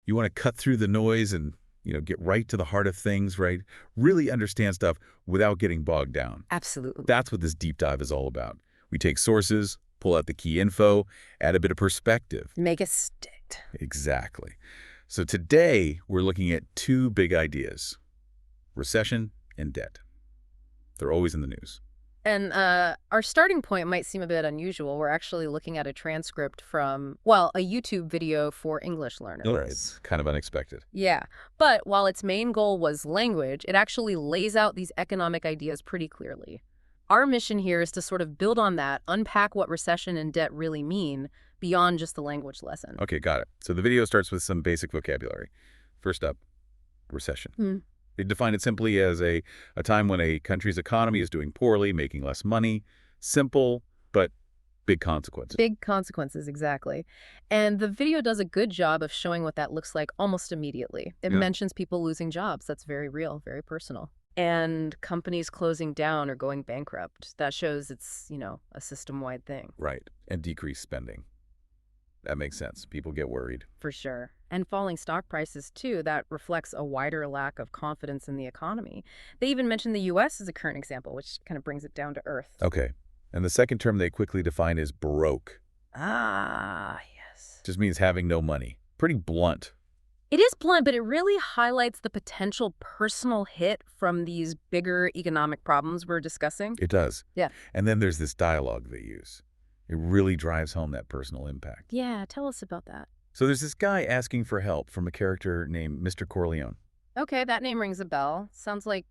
You want to cut through the noise and, get right to the heart of things, right? Really understand stuff without getting bogged down. Absolutely. That's what this deep dive is all about. We take sources, pull out the key info, add a bit of perspective. Make it stick. Exactly. So today, we're looking at two big ideas: recession and debt. They're always in the news. And our starting point might seem a bit unusual. We're actually looking at a transcript from, well, a YouTube video for English learners. All right. It's kind of unexpected. Yeah. But while its main goal was language, it actually lays out these economic ideas pretty clearly. Our mission here is to sort of build on that, unpack what recession and debt really mean beyond just the language lesson. Okay, got it. So the video starts with some basic vocabulary. First up, recession. They define it simply as a time when a country's economy is doing poorly, making less money. Simple, but big consequences. Big consequences, exactly. And the video does a good job of showing what that looks like almost immediately. It mentions people losing jobs. That's very real, very personal. And companies closing down or going bankrupt. That shows it's, a system-wide thing. Right. And decreased spending. That makes sense. People get worried. For sure. And falling stock prices, too. That reflects a wider lack of confidence in the economy. They even mention the U.S. as a current example, which kind of brings it down to earth. Okay. And the second term they quickly define is broke. Ah, yes. Just means having no money. Pretty blunt. It is blunt, but it really highlights the potential personal hit from these bigger economic problems we're discussing. It does. Yeah. And then there's this dialogue they use. It really drives home that personal impact. Yeah, tell us about that. So there's this guy asking for help from a character named Mr. Corleone. Okay, that name rings a bell. Sounds like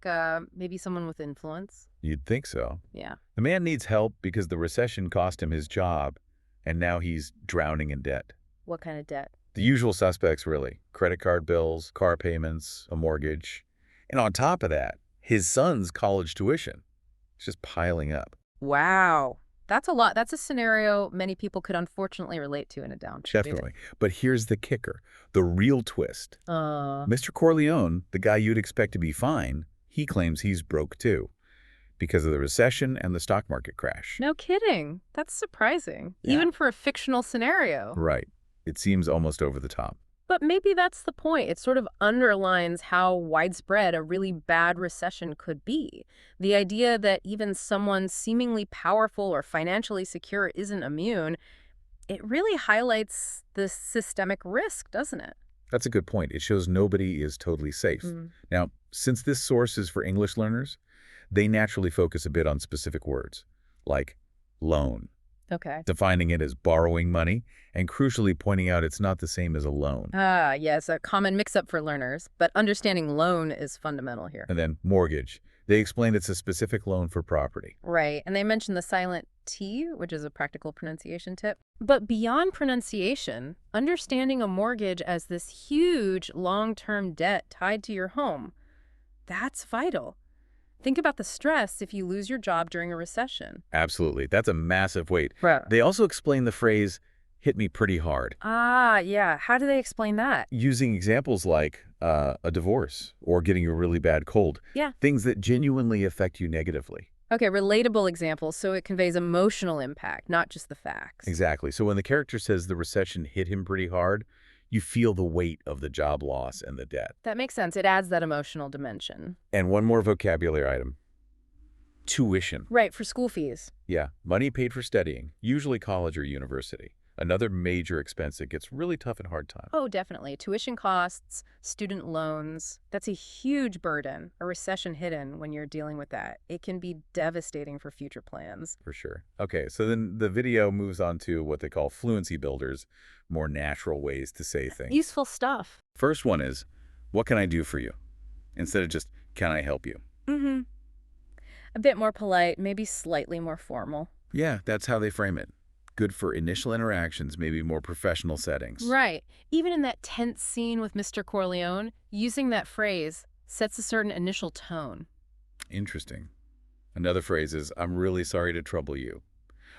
maybe someone with influence. You'd think so. Yeah. The man needs help because the recession cost him his job, and now he's drowning in debt. What kind of debt? The usual suspects, really. Credit card bills, car payments, a mortgage. And on top of that, his son's college tuition. It's just piling up. Wow. That's a lot. That's a scenario many people could unfortunately relate to in a downturn. Definitely. But here's the kicker, the real twist. Uh, Mr. Corleone, the guy you'd expect to be fine, he claims he's broke too because of the recession and the stock market crash. No kidding. That's surprising, Yeah. even for a fictional scenario. Right. It seems almost over the top. But maybe that's the point. It sort of underlines how widespread a really bad recession could be. The idea that even someone seemingly powerful or financially secure isn't immune, it really highlights the systemic risk, doesn't it? That's a good point. It shows nobody is totally safe. Now, since this source is for English learners, they naturally focus a bit on specific words, like loan, Okay. defining it as borrowing money, and crucially pointing out it's not the same as a loan. Ah, yes, a common mix-up for learners, but understanding loan is fundamental here. And then mortgage. They explain it's a specific loan for property. Right, and they mention the silent T, which is a practical pronunciation tip. But beyond pronunciation, understanding a mortgage as this huge long-term debt tied to your home, that's vital. Think about the stress if you lose your job during a recession. Absolutely. That's a massive weight. Right. They also explain the phrase, hit me pretty hard, Ah, yeah. How do they explain that? using examples like a divorce or getting a really bad cold. Yeah. Things that genuinely affect you negatively. Okay, relatable examples, so it conveys emotional impact, not just the facts. Exactly. So when the character says the recession hit him pretty hard, you feel the weight of the job loss and the debt. That makes sense. It adds that emotional dimension. And one more vocabulary item. Tuition. Right, for school fees. Yeah, money paid for studying, usually college or university. Another major expense that gets really tough in hard times. Oh, definitely. Tuition costs, student loans. That's a huge burden. A recession hidden when you're dealing with that. It can be devastating for future plans. For sure. Okay, so then the video moves on to what they call fluency builders, more natural ways to say things. Useful stuff. First one is, what can I do for you? Instead of just, can I help you? Mm-hmm. A bit more polite, maybe slightly more formal. Yeah, that's how they frame it. Good for initial interactions, maybe more professional settings. Right. Even in that tense scene with Mr. Corleone, using that phrase sets a certain initial tone. Interesting. Another phrase is, I'm really sorry to trouble you.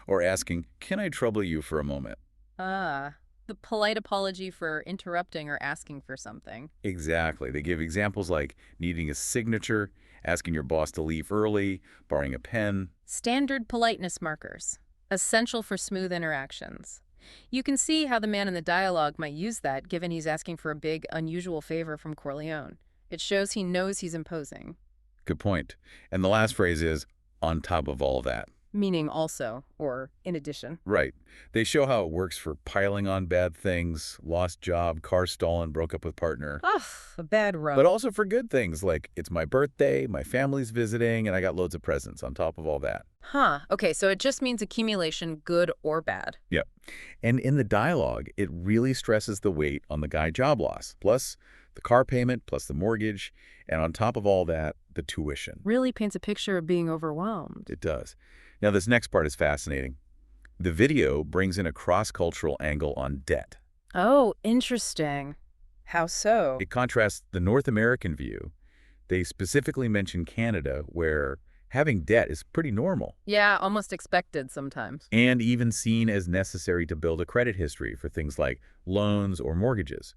Or asking, can I trouble you for a moment? Ah, the polite apology for interrupting or asking for something. Exactly. They give examples like needing a signature, asking your boss to leave early, borrowing a pen. Standard politeness markers. Essential for smooth interactions. You can see how the man in the dialogue might use that, given he's asking for a big, unusual favor from Corleone. It shows he knows he's imposing. Good point. And the last phrase is, on top of all that. Meaning also, or in addition. Right. They show how it works for piling on bad things, lost job, car stolen, broke up with partner. Ugh, a bad rub. But also for good things like it's my birthday, my family's visiting, and I got loads of presents on top of all that. Huh. Okay, so it just means accumulation, good or bad. Yep. And in the dialogue, it really stresses the weight on the guy job loss, plus the car payment, plus the mortgage, and on top of all that, the tuition. Really paints a picture of being overwhelmed. It does. Now, this next part is fascinating. The video brings in a cross-cultural angle on debt. Oh, interesting. How so? It contrasts the North American view. They specifically mention Canada, where having debt is pretty normal. Yeah, almost expected sometimes. And even seen as necessary to build a credit history for things like loans or mortgages.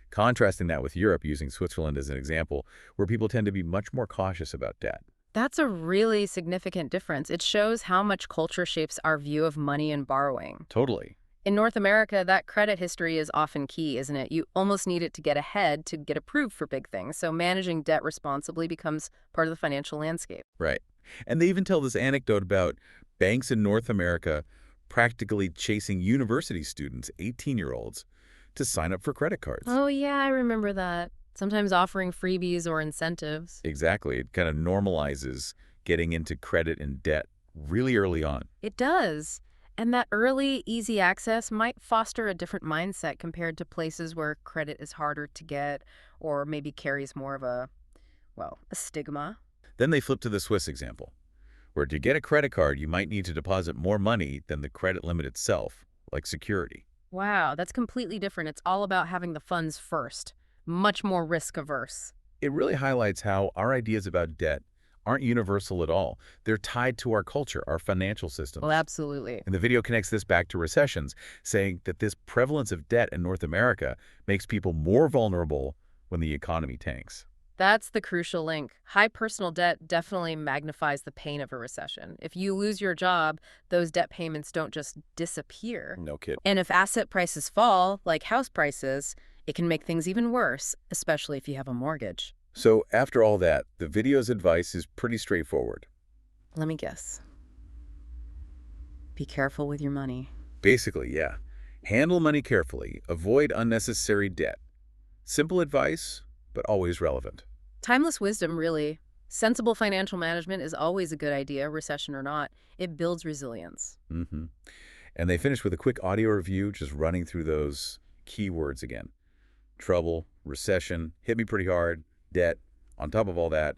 Contrasting that with Europe, using Switzerland as an example, where people tend to be much more cautious about debt. That's a really significant difference. It shows how much culture shapes our view of money and borrowing. Totally. In North America, that credit history is often key, isn't it? You almost need it to get ahead, to get approved for big things. So managing debt responsibly becomes part of the financial landscape. Right. And they even tell this anecdote about banks in North America practically chasing university students, 18-year-olds, to sign up for credit cards. Oh, yeah, I remember that. Sometimes offering freebies or incentives. Exactly. It kind of normalizes getting into credit and debt really early on. It does. And that early, easy access might foster a different mindset compared to places where credit is harder to get or maybe carries more of a stigma. Then they flip to the Swiss example, where to get a credit card, you might need to deposit more money than the credit limit itself, like security. Wow, that's completely different. It's all about having the funds first. Much more risk averse. It really highlights how our ideas about debt aren't universal at all. They're tied to our culture, our financial systems. Well, absolutely. And the video connects this back to recessions, saying that this prevalence of debt in North America makes people more vulnerable when the economy tanks. That's the crucial link. High personal debt definitely magnifies the pain of a recession. If you lose your job, those debt payments don't just disappear. No kid. And if asset prices fall, like house prices, it can make things even worse, especially if you have a mortgage. So after all that, the video's advice is pretty straightforward. Let me guess. Be careful with your money. Basically, yeah. Handle money carefully. Avoid unnecessary debt. Simple advice, but always relevant. Timeless wisdom, really. Sensible financial management is always a good idea, recession or not. It builds resilience. Mm-hmm. And they finish with a quick audio review, just running through those keywords again. Trouble, recession, hit me pretty hard, debt, on top of all that,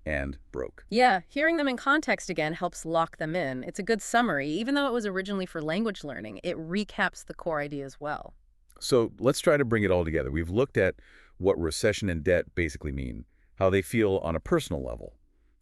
and broke. Yeah, hearing them in context again helps lock them in. It's a good summary. Even though it was originally for language learning, it recaps the core idea as well. So let's try to bring it all together. We've looked at what recession and debt basically mean, how they feel on a personal level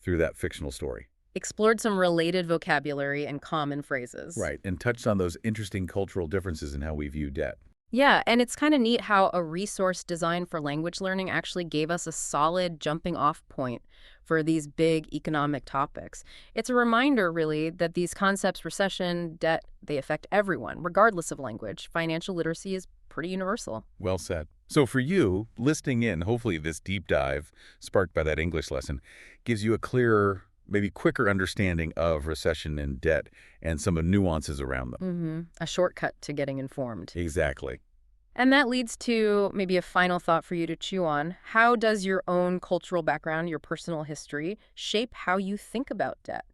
through that fictional story. Explored some related vocabulary and common phrases. Right, and touched on those interesting cultural differences in how we view debt. Yeah, and it's kind of neat how a resource designed for language learning actually gave us a solid jumping off point for these big economic topics. It's a reminder, really, that these concepts, recession, debt, they affect everyone, regardless of language. Financial literacy is pretty universal. Well said. So for you, listening in, hopefully this deep dive, sparked by that English lesson, gives you a clearer, maybe quicker understanding of recession and debt and some of the nuances around them. A shortcut to getting informed. Exactly. And that leads to maybe a final thought for you to chew on. How does your own cultural background, your personal history, shape how you think about debt?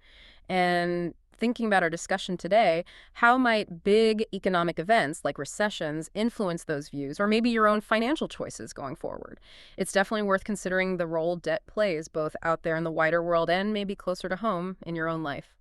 And thinking about our discussion today, how might big economic events like recessions influence those views, or maybe your own financial choices going forward? It's definitely worth considering the role debt plays both out there in the wider world and maybe closer to home in your own life.